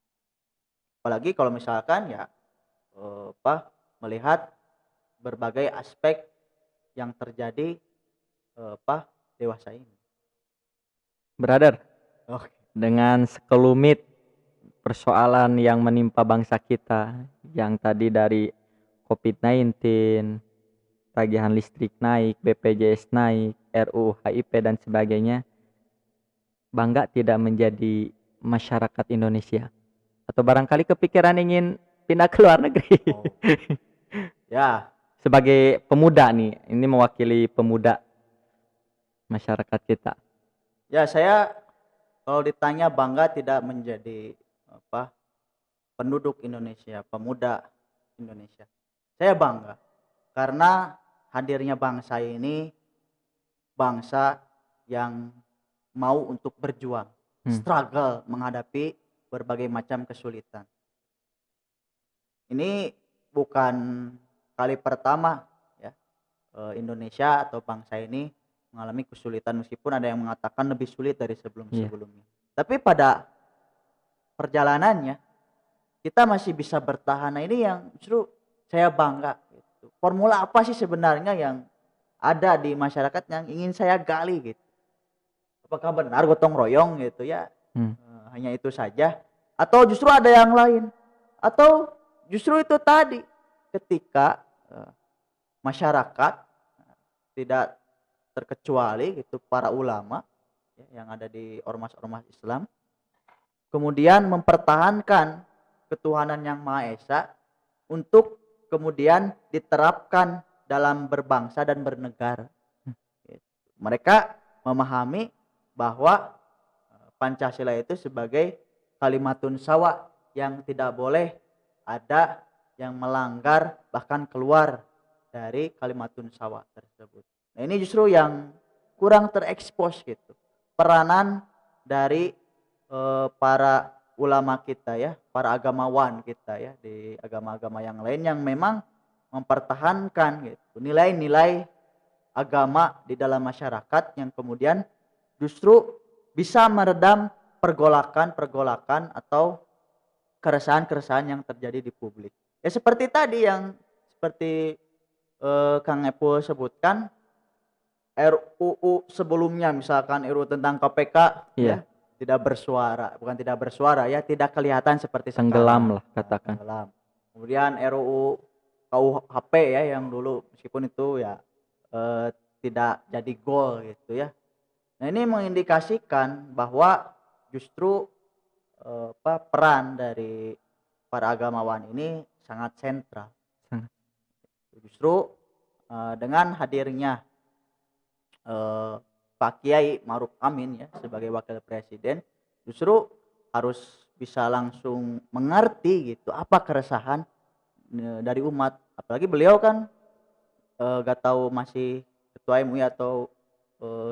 [SPEAKER 2] Apalagi kalau misalkan ya melihat berbagai aspek yang terjadi dewasa ini.
[SPEAKER 1] Brother,
[SPEAKER 2] Oke.
[SPEAKER 1] dengan sekelumit persoalan yang menimpa bangsa kita, yang tadi dari COVID-19, tagihan listrik naik, BPJS naik, RUU HIP dan sebagainya, bangga tidak menjadi masyarakat Indonesia? Atau barangkali kepikiran ingin pindah ke luar negeri?
[SPEAKER 2] Oh. Ya,
[SPEAKER 1] Sebagai pemuda nih, ini mewakili pemuda masyarakat kita.
[SPEAKER 2] ya saya kalau ditanya bangga tidak menjadi penduduk Indonesia, pemuda Indonesia. Saya bangga karena hadirnya bangsa ini bangsa yang mau untuk berjuang, struggle menghadapi berbagai macam kesulitan. Ini bukan kali pertama ya Indonesia atau bangsa ini mengalami kesulitan, meskipun ada yang mengatakan lebih sulit dari sebelum-sebelumnya. Tapi pada perjalanannya kita masih bisa bertahan. Nah, ini yang justru saya bangga gitu. Formula apa sih sebenarnya yang ada di masyarakat yang ingin saya gali gitu? Apakah benar gotong royong gitu ya? Hanya itu saja atau justru ada yang lain? Atau justru itu tadi ketika masyarakat tidak terkecuali gitu para ulama ya, yang ada di ormas-ormas Islam kemudian mempertahankan ketuhanan yang Maha Esa untuk kemudian diterapkan dalam berbangsa dan bernegara. Mereka memahami bahwa Pancasila itu sebagai kalimatun sawa yang tidak boleh ada yang melanggar bahkan keluar dari kalimatun sawa tersebut. Nah, ini justru yang kurang terekspos gitu. Peranan dari para ulama kita ya, para agamawan kita ya di agama-agama yang lain yang memang mempertahankan gitu nilai-nilai agama di dalam masyarakat yang kemudian justru bisa meredam pergolakan atau keresahan-keresahan yang terjadi di publik. Ya seperti tadi yang seperti Kang Epul sebutkan RUU sebelumnya misalkan RUU tentang KPK ya tidak bersuara, bukan tidak bersuara ya, tidak kelihatan seperti
[SPEAKER 1] tenggelam
[SPEAKER 2] sekarang.
[SPEAKER 1] lah katakan.
[SPEAKER 2] Tenggelam. Kemudian RUU KUHP ya yang dulu meskipun itu ya tidak jadi gol gitu ya. Nah, ini mengindikasikan bahwa justru peran dari para agamawan ini sangat sentral. Justru dengan hadirnya Pak Kiai Ma'ruf Amin ya sebagai wakil presiden justru harus bisa langsung mengerti gitu apa keresahan dari umat, apalagi beliau kan gak tahu masih ketua MUI atau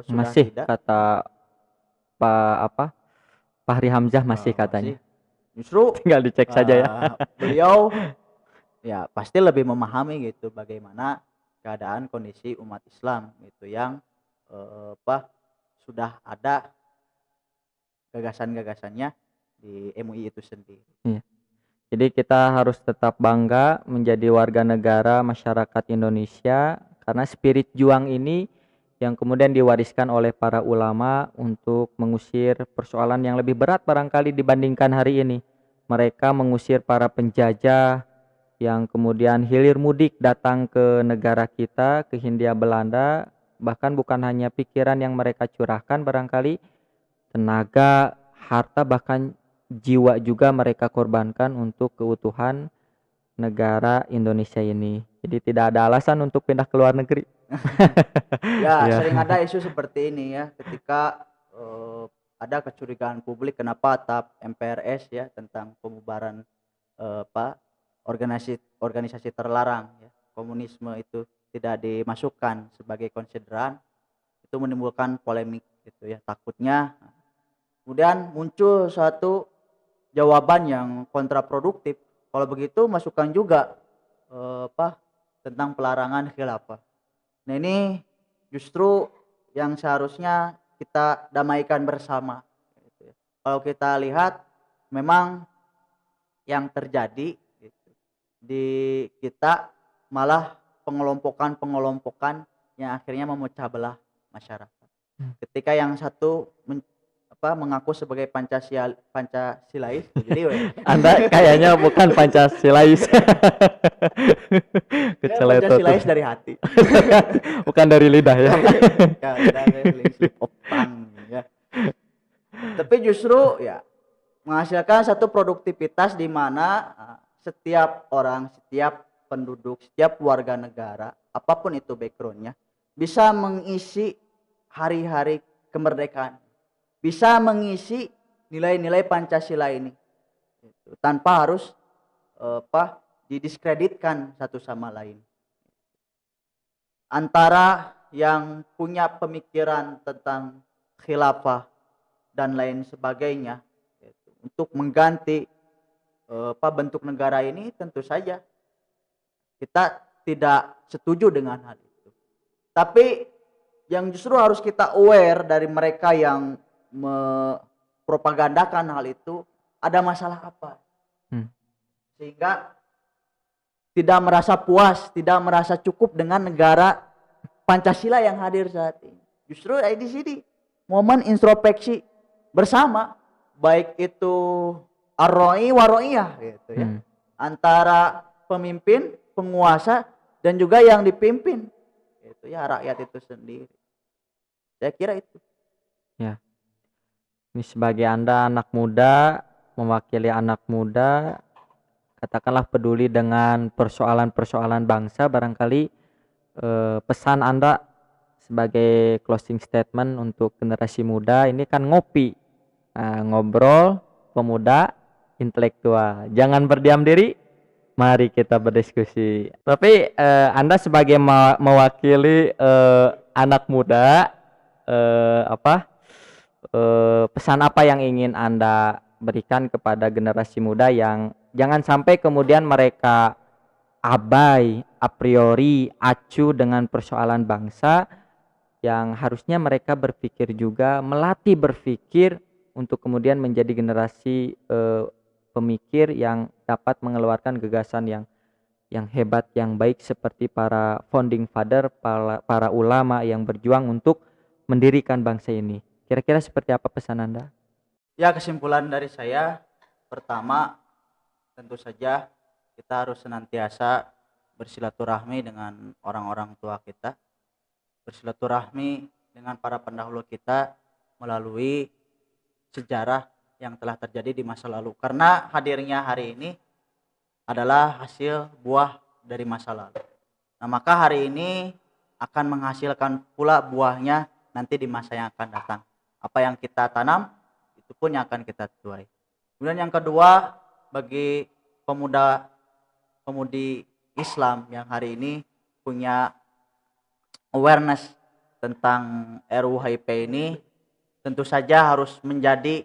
[SPEAKER 2] sudah
[SPEAKER 1] masih
[SPEAKER 2] tidak.
[SPEAKER 1] Kata Pak Fahri Hamzah masih katanya.
[SPEAKER 2] Justru
[SPEAKER 1] tinggal dicek saja ya.
[SPEAKER 2] Beliau ya pasti lebih memahami gitu bagaimana keadaan kondisi umat Islam gitu yang sudah ada gagasan-gagasannya di MUI itu sendiri.
[SPEAKER 1] Iya. Jadi kita harus tetap bangga menjadi warga negara masyarakat Indonesia karena spirit juang ini yang kemudian diwariskan oleh para ulama untuk mengusir persoalan yang lebih berat barangkali dibandingkan hari ini. Mereka mengusir para penjajah yang kemudian hilir mudik datang ke negara kita, ke Hindia Belanda, bahkan bukan hanya pikiran yang mereka curahkan barangkali, tenaga, harta, bahkan jiwa juga mereka korbankan untuk keutuhan negara Indonesia ini. Jadi tidak ada alasan untuk pindah ke luar negeri.
[SPEAKER 2] Ya, sering ada isu seperti ini ya, ketika ada kecurigaan publik kenapa TAP MPRS ya tentang pembubaran organisasi terlarang ya, komunisme itu tidak dimasukkan sebagai konsideran, itu menimbulkan polemik gitu ya. Takutnya kemudian muncul suatu jawaban yang kontraproduktif. Kalau begitu masukkan juga tentang pelarangan khilafah. Nah, ini justru yang seharusnya kita damaikan bersama gitu ya. Kalau kita lihat memang yang terjadi gitu, di kita malah pengelompokan yang akhirnya memecah belah masyarakat. Ketika yang satu mengaku sebagai Pancasilais, jadi
[SPEAKER 1] Anda kayaknya bukan Pancasilais.
[SPEAKER 2] Pancasilais dari hati.
[SPEAKER 1] Bukan dari lidah ya.
[SPEAKER 2] Ya, dari slip of tongue ya. Tapi justru ya menghasilkan satu produktivitas di mana setiap orang, setiap penduduk, setiap warga negara, apapun itu backgroundnya, bisa mengisi hari-hari kemerdekaan, bisa mengisi nilai-nilai Pancasila ini, tanpa harus didiskreditkan satu sama lain. Antara yang punya pemikiran tentang khilafah dan lain sebagainya untuk mengganti bentuk negara ini, tentu saja kita tidak setuju dengan hal itu. Tapi yang justru harus kita aware dari mereka yang mempropagandakan hal itu, ada masalah apa, sehingga tidak merasa puas, tidak merasa cukup dengan negara Pancasila yang hadir saat ini. Justru di sini momen introspeksi bersama, baik itu ar-ra'i wa ra'iyah gitu ya, antara pemimpin, penguasa, dan juga yang dipimpin, itu ya rakyat itu sendiri. Saya kira itu.
[SPEAKER 1] Ya. Ini sebagai Anda anak muda, mewakili anak muda, katakanlah peduli dengan persoalan-persoalan bangsa, barangkali pesan Anda sebagai closing statement untuk generasi muda ini kan ngopi, ngobrol, pemuda, intelektual. Jangan berdiam diri, mari kita berdiskusi. Tapi Anda sebagai mewakili anak muda, pesan apa yang ingin Anda berikan kepada generasi muda yang jangan sampai kemudian mereka abai, a priori, acuh dengan persoalan bangsa, yang harusnya mereka berpikir juga, melatih berpikir untuk kemudian menjadi generasi pemikir yang dapat mengeluarkan gagasan yang hebat, yang baik, seperti para founding father, para ulama yang berjuang untuk mendirikan bangsa ini. Kira-kira seperti apa pesan Anda?
[SPEAKER 2] Ya, kesimpulan dari saya, pertama tentu saja kita harus senantiasa bersilaturahmi dengan orang-orang tua kita, bersilaturahmi dengan para pendahulu kita melalui sejarah yang telah terjadi di masa lalu, karena hadirnya hari ini adalah hasil buah dari masa lalu. Nah, maka hari ini akan menghasilkan pula buahnya nanti di masa yang akan datang. Apa yang kita tanam, itu pun yang akan kita tuai. Kemudian yang kedua, bagi pemuda-pemudi Islam yang hari ini punya awareness tentang RUU HIP ini, tentu saja harus menjadi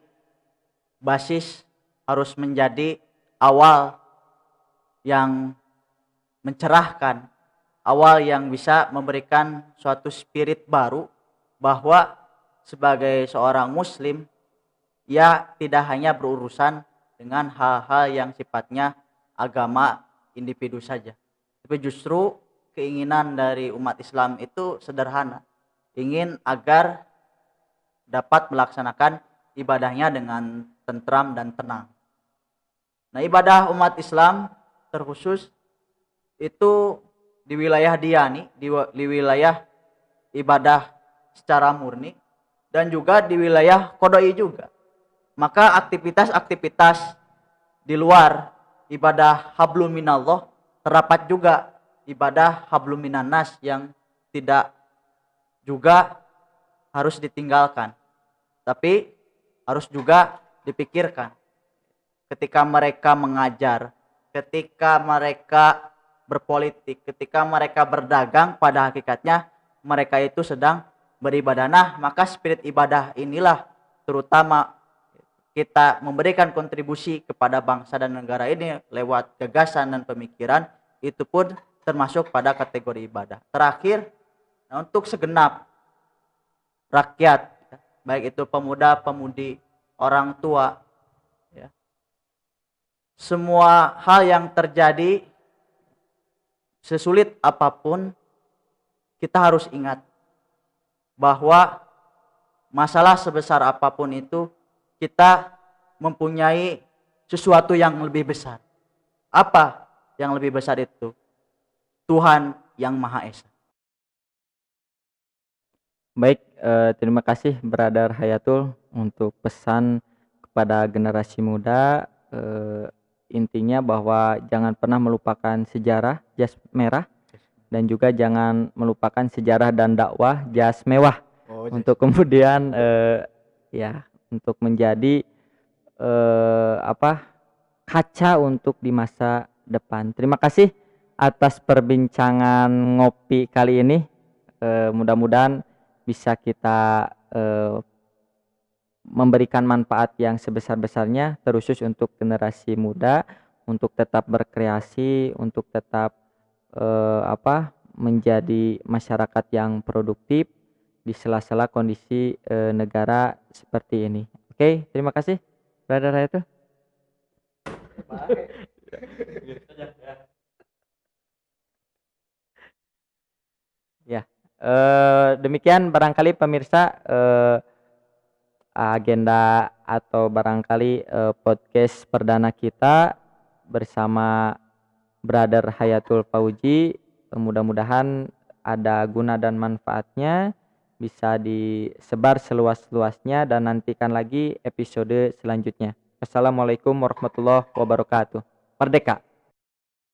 [SPEAKER 2] basis, harus menjadi awal yang mencerahkan, awal yang bisa memberikan suatu spirit baru, bahwa sebagai seorang muslim, ia tidak hanya berurusan dengan hal-hal yang sifatnya agama individu saja, tapi justru keinginan dari umat Islam itu sederhana, ingin agar dapat melaksanakan ibadahnya dengan tentram dan tenang. Nah, ibadah umat Islam terkhusus itu di wilayah diyani, di wilayah ibadah secara murni, dan juga di wilayah qodoi juga. Maka aktivitas-aktivitas di luar ibadah hablum minallah, terdapat juga ibadah hablum minannas yang tidak juga harus ditinggalkan, tapi harus juga dipikirkan. Ketika mereka mengajar, ketika mereka berpolitik, ketika mereka berdagang, pada hakikatnya mereka itu sedang beribadah. Nah, maka spirit ibadah inilah terutama kita memberikan kontribusi kepada bangsa dan negara ini lewat gagasan dan pemikiran, itu pun termasuk pada kategori ibadah. Terakhir, untuk segenap rakyat, baik itu pemuda, pemudi, orang tua, ya, semua hal yang terjadi sesulit apapun, kita harus ingat bahwa masalah sebesar apapun itu kita mempunyai sesuatu yang lebih besar. Apa yang lebih besar itu? Tuhan yang Maha Esa.
[SPEAKER 1] Baik, terima kasih Brother Hayatul untuk pesan kepada generasi muda. Intinya bahwa jangan pernah melupakan sejarah jas merah dan juga jangan melupakan sejarah dan dakwah jas mewah untuk kemudian ya untuk menjadi kaca untuk di masa depan. Terima kasih atas perbincangan ngopi kali ini. Mudah-mudahan bisa kita memberikan manfaat yang sebesar-besarnya, terusus untuk generasi muda, untuk tetap berkreasi, untuk tetap menjadi masyarakat yang produktif di sela-sela kondisi negara seperti ini. Oke, terima kasih, Brother Hayatul. Ya, demikian barangkali pemirsa agenda atau barangkali podcast perdana kita bersama Brother Hayatul Fauzi. Mudah-mudahan ada guna dan manfaatnya, bisa disebar seluas-luasnya, dan nantikan lagi episode selanjutnya. Assalamualaikum warahmatullahi wabarakatuh. Merdeka!